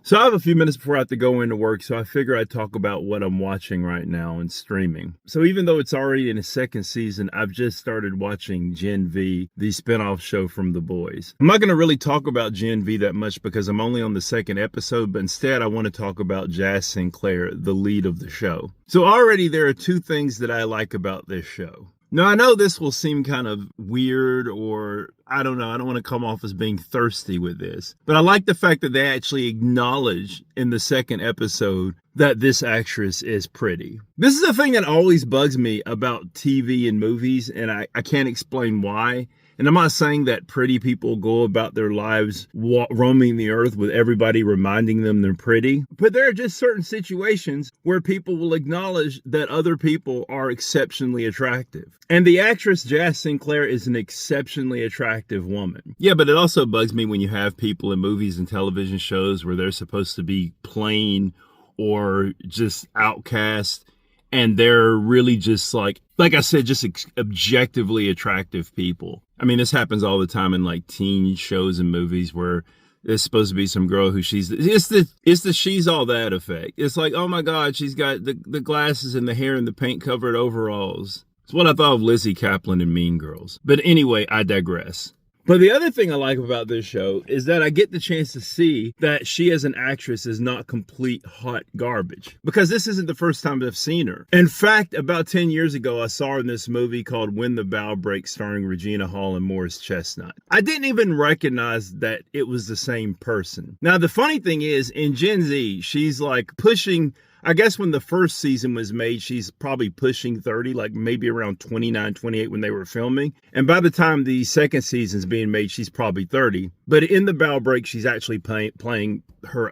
So I have a few minutes before I have to go into work, so I figure I'd talk about what I'm watching right now and streaming. So even though it's already in its second season, I've just started watching Gen V, the spinoff show from The Boys. I'm not going to really talk about Gen V that much because I'm only on the second episode, but instead I want to talk about Jazz Sinclair, the lead of the show. So already there are two things that I like about this show. Now, I know this will seem kind of weird, or I don't know, I don't want to come off as being thirsty with this, but I like the fact that they actually acknowledge in the second episode that this actress is pretty. This is a thing that always bugs me about TV and movies, and I can't explain why. And I'm not saying that pretty people go about their lives roaming the earth with everybody reminding them they're pretty. But there are just certain situations where people will acknowledge that other people are exceptionally attractive. And the actress Jazz Sinclair is an exceptionally attractive woman. Yeah, but it also bugs me when you have people in movies and television shows where they're supposed to be plain or just outcast, and they're really just like I said, just objectively attractive people. I mean, this happens all the time in like teen shows and movies where there's supposed to be some girl who it's the she's all that effect. It's like, oh my God, she's got the glasses and the hair and the paint covered overalls. It's what I thought of Lizzie Kaplan in Mean Girls. But anyway, I digress. But the other thing I like about this show is that I get the chance to see that she as an actress is not complete hot garbage. Because this isn't the first time I've seen her. In fact, about 10 years ago, I saw her in this movie called When the Bough Breaks, starring Regina Hall and Morris Chestnut. I didn't even recognize that it was the same person. Now, the funny thing is, in Gen Z, she's like pushing... I guess when the first season was made, she's probably pushing 30, like maybe around 29, 28 when they were filming. And by the time the second season's being made, she's probably 30. But in the Bough Break, she's actually playing her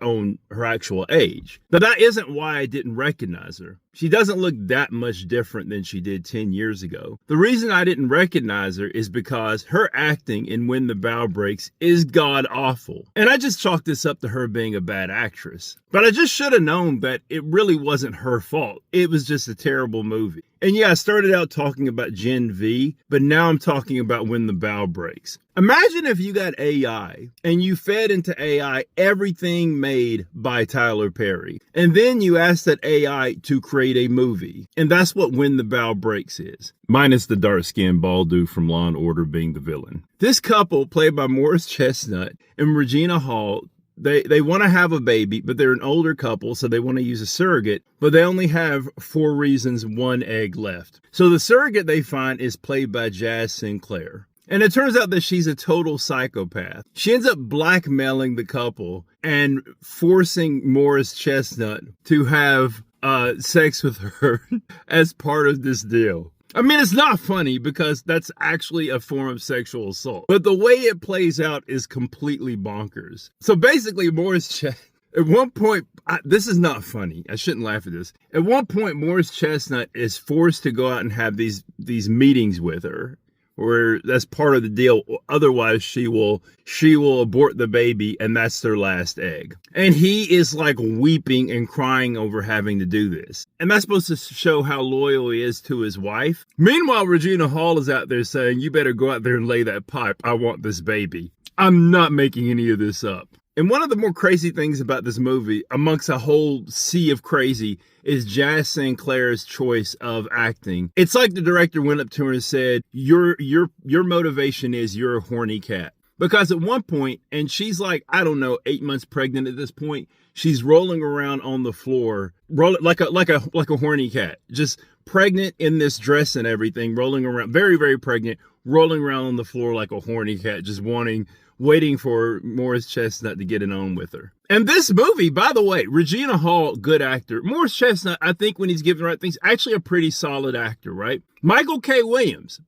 actual age. But that isn't why I didn't recognize her. She doesn't look that much different than she did 10 years ago. The reason I didn't recognize her is because her acting in When the Bough Breaks is god awful. And I just chalked this up to her being a bad actress. But I just should have known that it really wasn't her fault. It was just a terrible movie. And yeah, I started out talking about Gen V, but now I'm talking about When the Bough Breaks. Imagine if you got AI and you fed into AI everything made by Tyler Perry. And then you asked that AI to create a movie. And that's what When the Bough Breaks is. Minus the dark-skinned bald dude from Law & Order being the villain. This couple, played by Morris Chestnut and Regina Hall, They want to have a baby, but they're an older couple, so they want to use a surrogate, but they only have 4 reasons, 1 egg left. So the surrogate they find is played by Jazz Sinclair. And it turns out that she's a total psychopath. She ends up blackmailing the couple and forcing Morris Chestnut to have sex with her as part of this deal. I mean, it's not funny because that's actually a form of sexual assault. But the way it plays out is completely bonkers. So basically, at one point, this is not funny. I shouldn't laugh at this. At one point, Morris Chestnut is forced to go out and have these meetings with her, where that's part of the deal. Otherwise, she will abort the baby, and that's their last egg. And he is like weeping and crying over having to do this. And that's supposed to show how loyal he is to his wife. Meanwhile, Regina Hall is out there saying, you better go out there and lay that pipe. I want this baby. I'm not making any of this up. And one of the more crazy things about this movie, amongst a whole sea of crazy, is Jazz Sinclair's choice of acting. It's like the director went up to her and said, your motivation is you're a horny cat. Because at one point, and she's like, I don't know, 8 months pregnant at this point, she's rolling around on the floor, like a horny cat, just pregnant in this dress and everything, rolling around, very, very pregnant, rolling around on the floor like a horny cat, just waiting for Morris Chestnut to get it on with her. And this movie, by the way, Regina Hall, good actor. Morris Chestnut, I think when he's given the right things, actually a pretty solid actor, right? Michael K. Williams,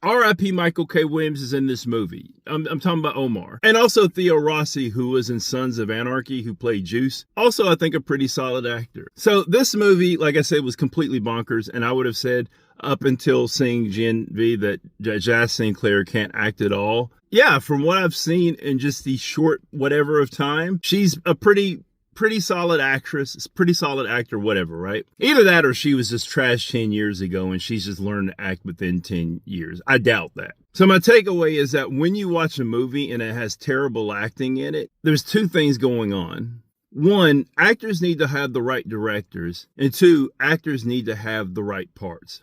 R.I.P. Michael K. Williams is in this movie. I'm talking about Omar. And also Theo Rossi, who was in Sons of Anarchy, who played Juice. Also, I think a pretty solid actor. So this movie, like I said, was completely bonkers. And I would have said up until seeing Gen V that Jazz Sinclair can't act at all. Yeah, from what I've seen in just the short whatever of time, she's a pretty pretty solid actress, pretty solid actor, whatever, right? Either that or she was just trash 10 years ago and she's just learned to act within 10 years. I doubt that. So my takeaway is that when you watch a movie and it has terrible acting in it, there's two things going on. One, actors need to have the right directors. And two, actors need to have the right parts.